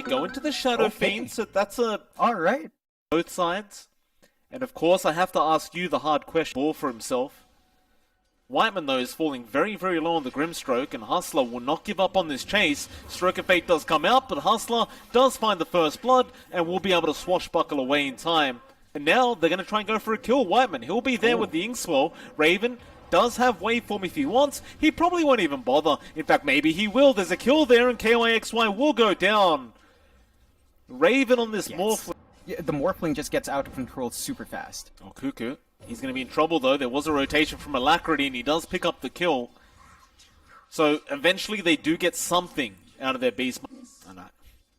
They go into the Shadow Fiend, so that's a... Alright. Both sides. And of course, I have to ask you the hard question. Ball for himself. Whiteman, though, is falling very, very low on the Grimstroke, and Hustler will not give up on this chase. Stroke of Fate does come out, but Hustler does find the first blood, and will be able to swashbuckle away in time. And now, they're going to try and go for a kill. Whiteman, he'll be there with the Inkswell. Raven does have waveform if he wants. He probably won't even bother. In fact, maybe he will. There's a kill there, and KYXY will go down. Raven on this Morphling. Yeah, the Morphling just gets out of control super fast. Oh, Cuckoo. He's going to be in trouble, though. There was a rotation from Alacrity, and he does pick up the kill. So, eventually, they do get something out of their Beast. And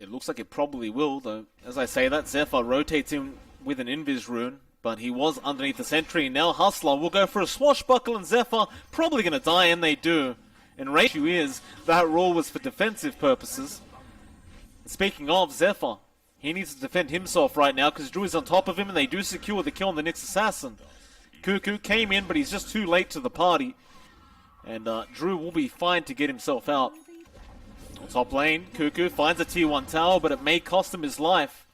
it looks like it probably will, though. As I say that, Zephyr rotates him with an Invis rune, but he was underneath the sentry. Now Hustler will go for a swashbuckle, and Zephyr probably going to die, and they do. And the issue is, that roll was for defensive purposes. Speaking of Zephyr, he needs to defend himself right now because Drew is on top of him, and they do secure the kill on the Nyx Assassin. Cuckoo came in, but he's just too late to the party. And Drew will be fine to get himself out. On top lane, Cuckoo finds a tier 1 tower, but it may cost him his life.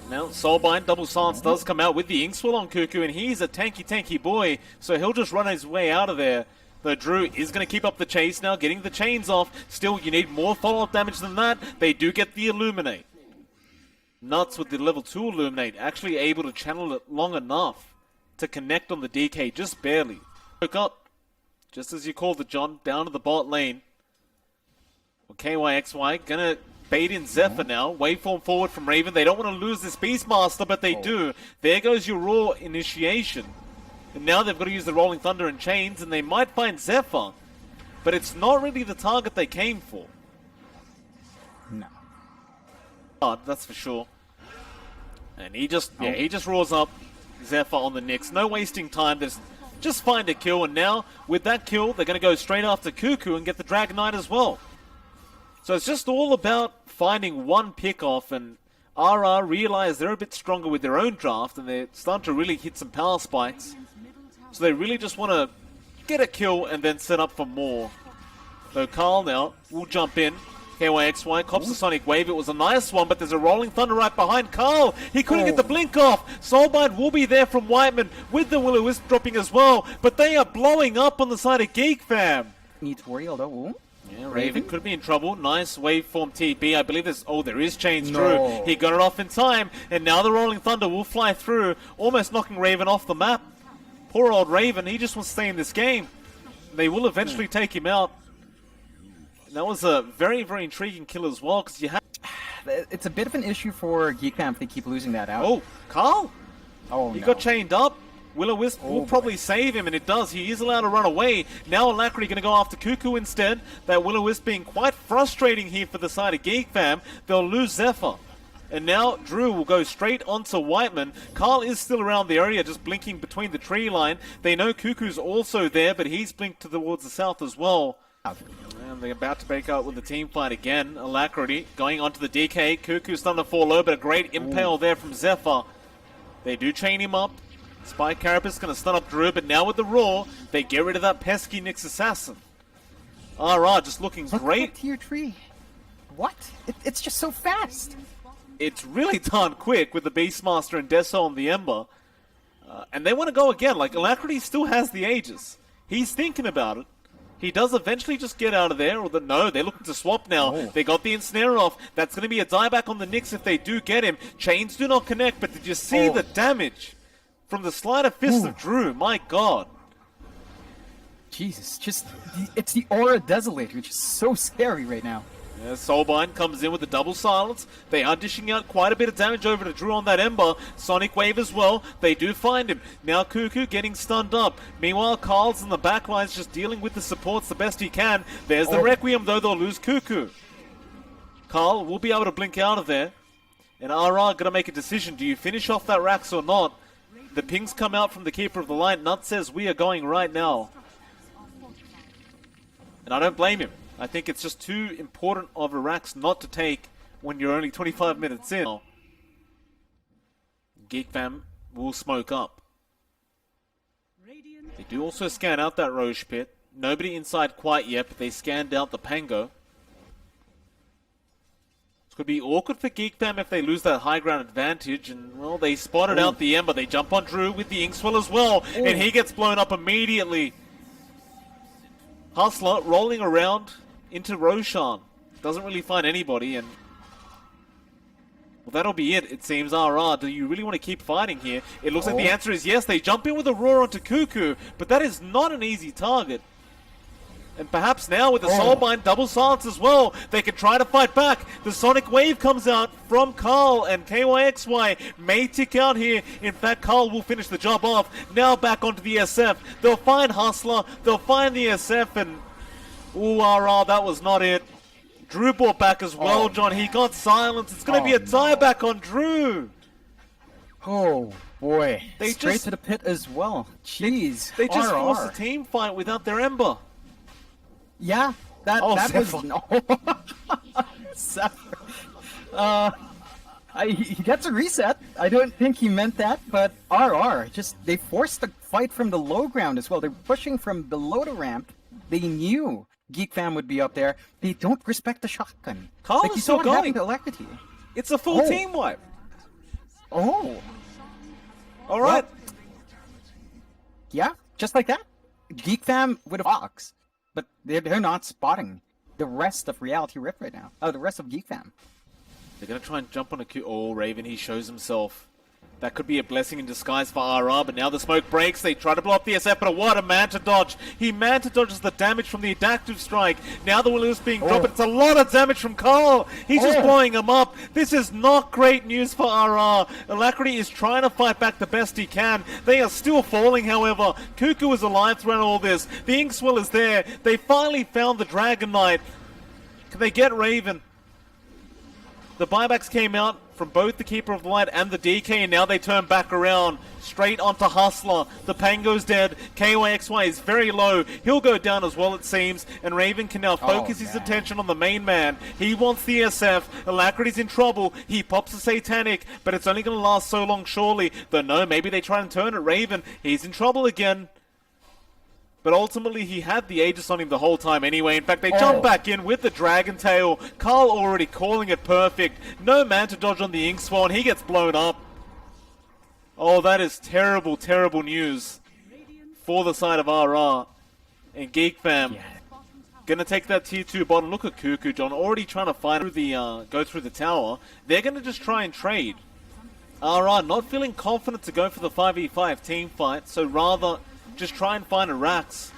Now, Soulbind, Double Silence does come out with the Inkswell on Cuckoo, and he's a tanky boy, so he'll just run his way out of there. Though Drew is going to keep up the chase now, getting the chains off. Still, you need more follow-up damage than that. They do get the Illuminate. Nuts with the level 2 Illuminate, actually able to channel it long enough to connect on the DK, just barely. Woke up, just as you called it, John, down to the bot lane. Well, KYXY gonna bait in Zephyr now. Waveform forward from Raven. They don't want to lose this Beastmaster, but they do. There goes your Raw initiation. And now they've got to use the Rolling Thunder and Chains, and they might find Zephyr. But it's not really the target they came for. No. That's for sure. And he just roars up Zephyr on the Nyx. No wasting time. There's just find a kill, and now with that kill, they're going to go straight after Cuckoo and get the Dragon Knight as well. So it's just all about finding one pick off, and RR realize they're a bit stronger with their own draft, and they're starting to really hit some power spikes. So they really just want to get a kill and then set up for more. So Carl now will jump in. KYXY cops the Sonic Wave. It was a nice one, but there's a Rolling Thunder right behind Carl. He couldn't get the blink off. Soulbind will be there from Whiteman with the Will-O-Wisp dropping as well, but they are blowing up on the side of Geek, fam. Need to worry, although. Yeah, Raven could be in trouble. Nice waveform TP. I believe there's... Oh, there is Chains Drew. He got it off in time, and now the Rolling Thunder will fly through, almost knocking Raven off the map. Poor old Raven, he just wants to stay in this game. They will eventually take him out. And that was a very, very intriguing kill as well, because you have... It's a bit of an issue for Geek Fam if they keep losing that out. Oh, Carl! Oh, he got chained up. Will-O-Wisp will probably save him, and it does. He is allowed to run away. Now Alacrity going to go after Cuckoo instead. That Will-O-Wisp being quite frustrating here for the side of Geek Fam. They'll lose Zephyr. And now Drew will go straight onto Whiteman. Carl is still around the area, just blinking between the tree line. They know Cuckoo's also there, but he's blinked towards the south as well. And they're about to break out with the team fight again. Alacrity going onto the DK. Cuckoo's starting to fall low, but a great impale there from Zephyr. They do chain him up. Spike Carapace going to stun up Drew, but now with the Roar, they get rid of that pesky Nyx Assassin. RR just looking great. Tier 3. What? It's just so fast. It's really darn quick with the Beastmaster and Deso on the Ember. And they want to go again. Like, Alacrity still has the Aegis. He's thinking about it. He does eventually just get out of there. Or no, they're looking to swap now. They got the Ensnare off. That's going to be a dieback on the Nyx if they do get him. Chains do not connect, but did you see the damage from the Sleight of Fist of Drew? My God. Jesus, it's the Aura Desolator, which is so scary right now. Yeah, Soulbind comes in with the double silence. They are dishing out quite a bit of damage over to Drew on that Ember. Sonic Wave as well. They do find him. Now Cuckoo getting stunned up. Meanwhile, Carl's in the back lines just dealing with the supports the best he can. There's the Requiem, though. They'll lose Cuckoo. Carl will be able to blink out of there. And RR going to make a decision. Do you finish off that Rax or not? The pings come out from the Keeper of the Light. Nut says we are going right now. And I don't blame him. I think it's just too important of a Rax not to take when you're only 25 minutes in. Geek Fam will smoke up. They do also scan out that Roche pit. Nobody inside quite yet, but they scanned out the Pango. It's Could be awkward for Geek Fam if they lose that high ground advantage, and, well, they spotted out the Ember. They jump on Drew with the Inkswell as well, and he gets blown up immediately. Hustler rolling around into Roshan. Doesn't really find anybody, and, well, that'll be it, it seems. RR, do you really want to keep fighting here? It looks like the answer is yes. They jump in with a roar onto Cuckoo, but that is not an easy target. And perhaps now with the Soulbind double silence as well, they can try to fight back. The Sonic Wave comes out from Carl, and KYXY may tick out here. In fact, Carl will finish the job off. Now back onto the SF. They'll find Hustler, they'll find the SF, and ooh, RR, that was not it. Drew brought back as well, John. He got silenced. It's going to be a tieback on Drew. Oh, boy. They Straight just, to the pit as well. Jeez. They just RR. forced a team fight without their Ember. Yeah, that was no. He gets a reset. I don't think he meant that, but RR they forced the fight from the low ground as well. They're pushing from below the ramp. They knew Geek Fam would be up there. They don't respect the shotgun. Carl is still going. Electricity. It's a full team wipe. Oh. All right. Well, yeah, just like that. Geek Fam with a fox. But they're not spotting the rest of Reality Rift right now. Oh, the rest of Geek Fam. They're going to try and jump on a Q. Oh, Raven, he shows himself. That could be a blessing in disguise for RR, but now the smoke breaks. They try to blow up the SF, but what a Manta dodge. He Manta dodges the damage from the adaptive strike. Now the Will is being dropped. It's a lot of damage from Carl. He's just blowing him up. This is not great news for RR. Alacrity is trying to fight back the best he can. They are still falling, however. Cuckoo is alive throughout all this. The Inkswell is there. They finally found the Dragon Knight. Can they get Raven? The buybacks came out from both the Keeper of the Light and the DK, and now they turn back around straight onto Hustler. The Pango's dead. KYXY is very low. He'll go down as well, it seems, and Raven can now focus his attention on the main man. He wants the SF. Alacrity's in trouble. He pops a Satanic, but it's only going to last so long, surely. Though no, maybe they try and turn it. Raven, he's in trouble again. But ultimately, he had the Aegis on him the whole time anyway. In fact, they jump back in with the Dragon Tail. Carl already calling it perfect. No Manta dodge on the Inkswell, and he gets blown up. Oh, that is terrible, terrible news for the side of RR. And Geek Fam gonna take that tier 2 bottom. Look at Cuckoo, John, already trying to find through the go through the tower. They're gonna just try and trade. RR not feeling confident to go for the 5v5 team fight, so rather just try and find a Rax.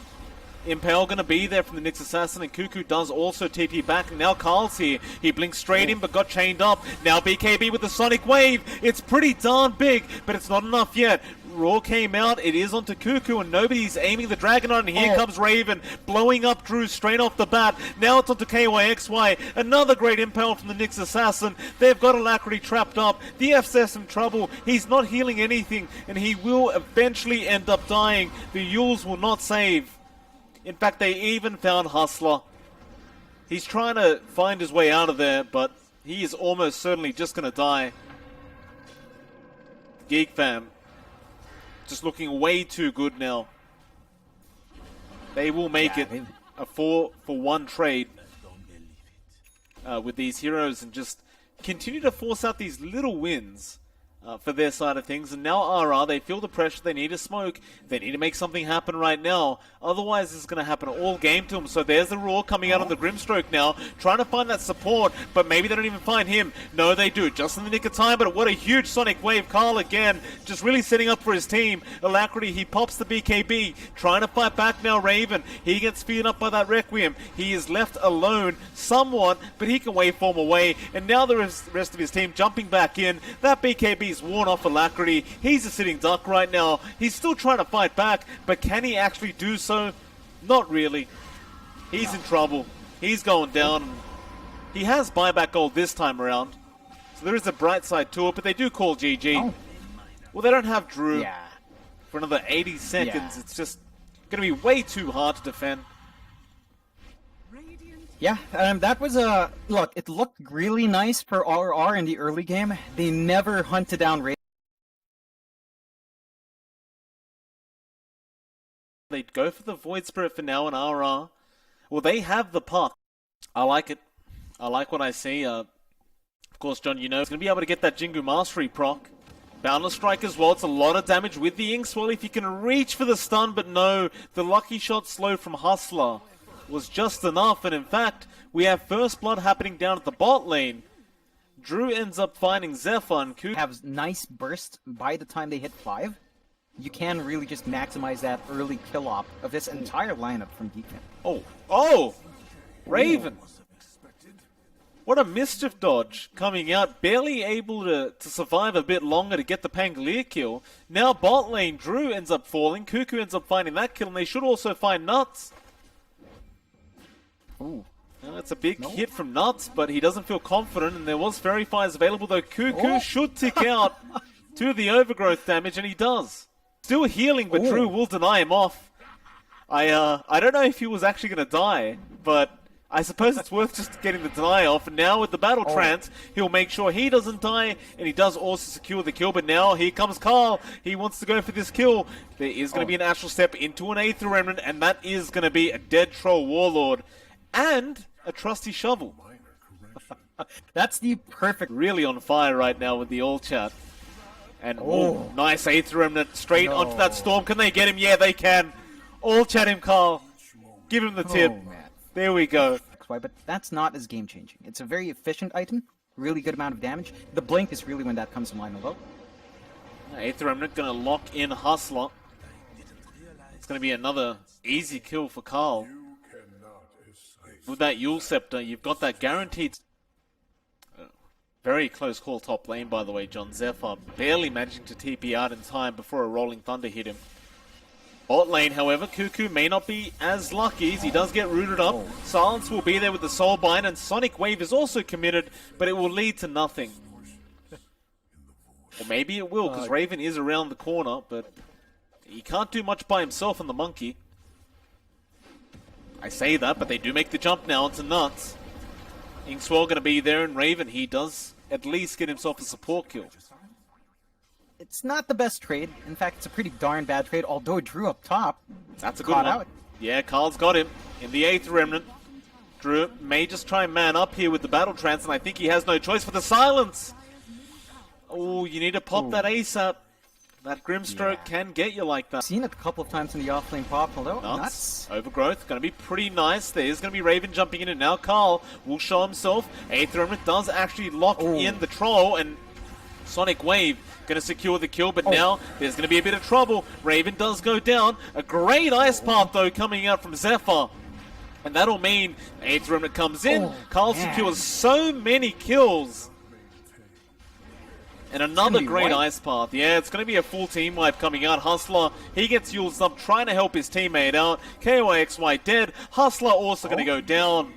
Impale gonna be there from the Nyx Assassin, and Cuckoo does also TP back. And now Carl's here. He blinks straight in, but got chained up. Now BKB with the Sonic Wave. It's pretty darn big, but it's not enough yet. Raw came out. It is onto Cuckoo, and nobody's aiming the Dragon on. And here comes Raven, blowing up Drew straight off the bat. Now it's onto KYXY. Another great Impale from the Nyx Assassin. They've got Alacrity trapped up. The FSS in trouble. He's not healing anything, and he will eventually end up dying. The Yules will not save. In fact, they even found Hustler. He's trying to find his way out of there, but he is almost certainly just going to die. Geek Fam just looking way too good now. They will make it a 4-for-1 trade with these heroes and just continue to force out these little wins for their side of things. And now RR, they feel the pressure. They need to smoke. They need to make something happen right now. Otherwise, this is going to happen all game to them. So there's the Roar coming out on the Grimstroke now, trying to find that support, but maybe they don't even find him. No, they do, just in the nick of time, but what a huge Sonic Wave. Carl again, just really setting up for his team. Alacrity, he pops the BKB, trying to fight back now. Raven, he gets speeded up by that Requiem. He is left alone somewhat, but he can waveform away, and now the rest of his team jumping back in. That BKB is worn off Alacrity. He's a sitting duck right now. He's still trying to fight back, but can he actually do so? Not really. He's in trouble. He's going down. He has buyback gold this time around, so there is a bright side to it, but they do call GG. Well, they don't have Drew for another 80 seconds. It's just going to be way too hard to defend. Yeah, that was a look. It looked really nice for RR in the early game. They never hunted down Raven. They'd go for the Void Spirit for now in RR. Well, they have the puck. I like it. I like what I see. Of course, John, you know, he's going to be able to get that Jingu Mastery proc. Boundless Strike as well, it's a lot of damage with the Inkswell if you can reach for the stun, but no, the lucky shot slow from Hustler was just enough, and in fact, we have first blood happening down at the bot lane. Drew ends up finding Zephyr and Kuku. Have nice burst by the time they hit 5. You can really just maximize that early kill op of this entire lineup from Geek. Oh! Raven! What a mischief dodge coming out, barely able to survive a bit longer to get the Pangolier kill. Now bot lane, Drew ends up falling, Kuku ends up finding that kill, and they should also find Nuts. Ooh. Well, that's a big hit from Nuts, but he doesn't feel confident, and there was Fairy Fires available, though Kuku should tick out to the overgrowth damage, and he does. Still healing, but Drew will deny him off. I don't know if he was actually going to die, but I suppose it's worth just getting the deny off, and now with the battle trance, he'll make sure he doesn't die, and he does also secure the kill, but now here comes Carl. He wants to go for this kill. There is going to be an Astral Step into an Aether Remnant, and that is going to be a Dead Troll Warlord, and a Trusty Shovel. That's the perfect... Really on fire right now with the all chat. And nice Aether Remnant straight onto that Storm. Can they get him? Yeah, they can. All chat him, Carl. Give him the tip. There we go. But that's not as game-changing. It's a very efficient item, really good amount of damage. The blink is really when that comes to line low. Aether Remnant gonna lock in Hustler. It's gonna be another easy kill for Carl. With that Yule Scepter, you've got that guaranteed... Very close call top lane, by the way, John. Zephyr barely managing to TP out in time before a Rolling Thunder hit him. Bot lane, however, Kuku may not be as lucky as he does get rooted up. Silence will be there with the Soulbind, and Sonic Wave is also committed, but it will lead to nothing. Or maybe it will, because Raven is around the corner, but he can't do much by himself on the Monkey. I say that, but they do make the jump now into Nuts. Inkswell going to be there, and Raven, he does at least get himself a support kill. It's not the best trade. In fact, it's a pretty darn bad trade, although Drew up top. That's a good one. Out. Yeah, Carl's got him in the Aether Remnant. Drew may just try and man up here with the Battle Trance, and I think he has no choice for the silence. Oh, you need to pop that ASAP. That Grimstroke can get you like that. Seen it a couple of times in the offlane pop, although Nuts. Overgrowth, going to be pretty nice. There's going to be Raven jumping in, and now Carl will show himself. Aether Remnant does actually lock in the Troll, and Sonic Wave going to secure the kill, but now there's going to be a bit of trouble. Raven does go down. A great Ice Path, though, coming out from Zephyr. And that'll mean Aether Remnant comes in. Carl secures so many kills. And another great Ice Path. Yeah, it's going to be a full team wipe coming out. Hustler, he gets Yule's up, trying to help his teammate out. KYXY dead. Hustler also going to go down.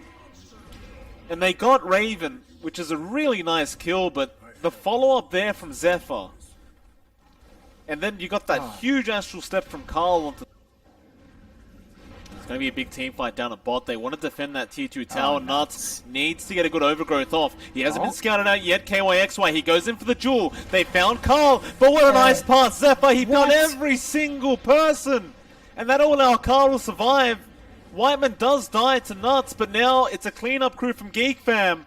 And they got Raven, which is a really nice kill, but the follow-up there from Zephyr. And then you got that huge Astral Step from Carl onto... It's going to be a big team fight down at bot. They want to defend that tier 2 tower. Nuts needs to get a good overgrowth off. He hasn't been scouted out yet. KYXY, he goes in for the duel. They found Carl, but what a nice pass. Zephyr, he found every single person. And that'll allow Carl to survive. Whiteman does die to Nuts, but now it's a cleanup crew from Geek Fam.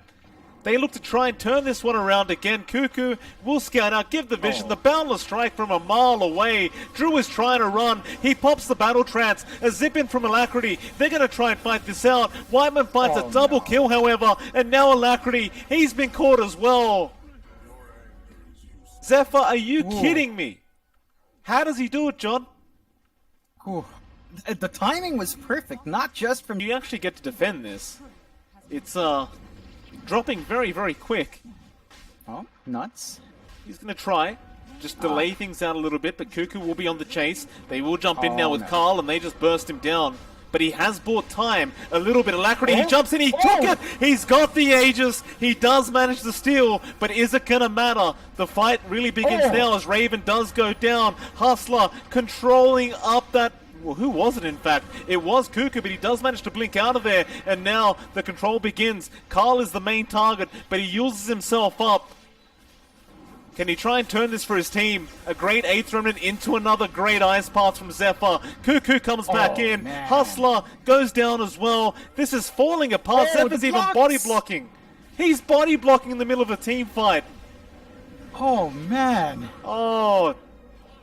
They look to try and turn this one around again. Kuku will scout out, give the vision, the Boundless Strike from a mile away. Drew is trying to run. He pops the Battle Trance. A zip in from Alacrity. They're going to try and fight this out. Whiteman finds a double kill, however, and now Alacrity, he's been caught as well. Zephyr, are you kidding me? How does he do it, John? The timing was perfect, not just from... You actually get to defend this. It's, dropping very, very quick. Nuts. He's going to try. Just delay things out a little bit, but Kuku will be on the chase. They will jump in now with Carl, and they just burst him down. But he has bought time. A little bit of Alacrity. He jumps in. He took it. He's got the Aegis. He does manage to steal, but is it going to matter? The fight really begins now as Raven does go down. Hustler controlling up that... Well, who was it, in fact? It was Kuku, but he does manage to blink out of there, and now the control begins. Carl is the main target, but he uses himself up. Can he try and turn this for his team? A great Aether Remnant into another great Ice Path from Zephyr. Kuku comes back in. Hustler goes down as well. This is falling apart. Zephyr's even body blocking. He's body blocking in the middle of a team fight. Oh man. Oh,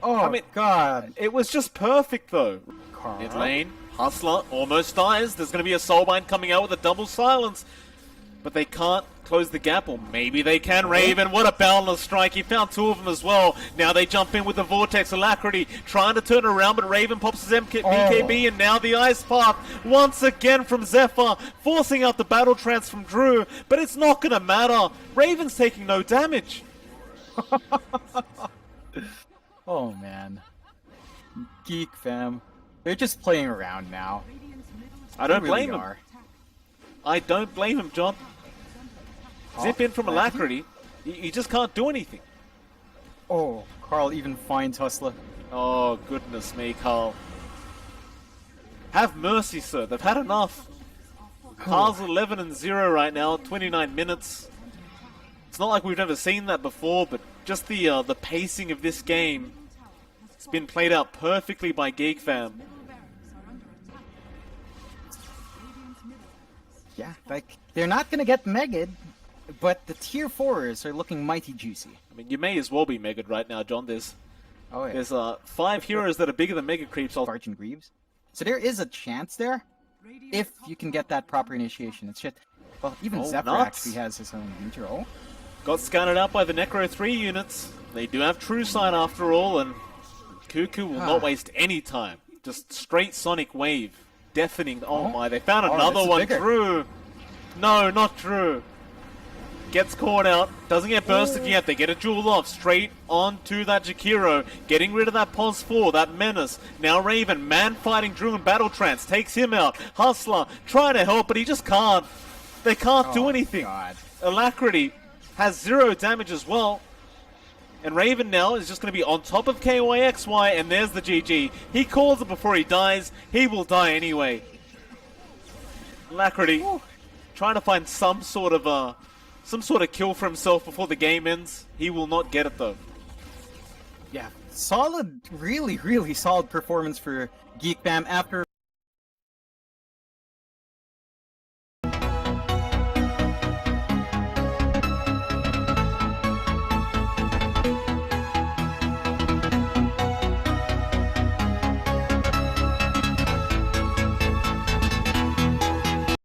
Oh I mean, god. it was just perfect though. Carl. Mid lane, Hustler almost dies. There's going to be a Soulbind coming out with a double silence. But they can't close the gap, or maybe they can. Raven, what a boundless strike. He found two of them as well. Now they jump in with the Vortex. Alacrity trying to turn around, but Raven pops his BKB, and now the Ice Path once again from Zephyr, forcing out the Battle Trance from Drew, but it's not going to matter. Raven's taking no damage. Oh man. Geek fam. They're just playing around now. I don't They really blame him. are. I don't blame him, John. Zip in from Alacrity. You just can't do anything. Oh, Carl even finds Hustler. Oh, goodness me, Carl. Have mercy, sir. They've had enough. Carl's 11-0 right now, 29 minutes. It's not like we've never seen that before, but just the pacing of this game, it's been played out perfectly by Geek fam. Yeah, like, they're not gonna get Megid, but the tier 4s are looking mighty juicy. I mean, you may as well be Megad right now, John. There's Oh yeah. 5 heroes that are bigger than Mega Creeps. Sergeant Greaves. So there is a chance there, if you can get that proper initiation. It's just, well, even Oh, Zephyr nuts. actually has his own meter. Oh, Got scouted out by the Necro 3 units. They do have True Sign after all, and Cuckoo will not waste any time. Just straight Sonic Wave. Deafening. Oh my, they found another this is one. bigger. Drew. No, not Drew. Gets caught out. Doesn't get bursted yet. They get a duel off. Straight onto that Jakiro. Getting rid of that Pos 4, that Menace. Now Raven, man fighting Drew in Battle Trance. Takes him out. Hustler trying to help, but he just can't. They can't do anything. God. Alacrity has 0 damage as well. And Raven now is just going to be on top of KYXY, and there's the GG. He calls it before he dies. He will die anyway. Alacrity trying to find some sort of kill for himself before the game ends. He will not get it though. Yeah, solid, really, really solid performance for Geek Fam after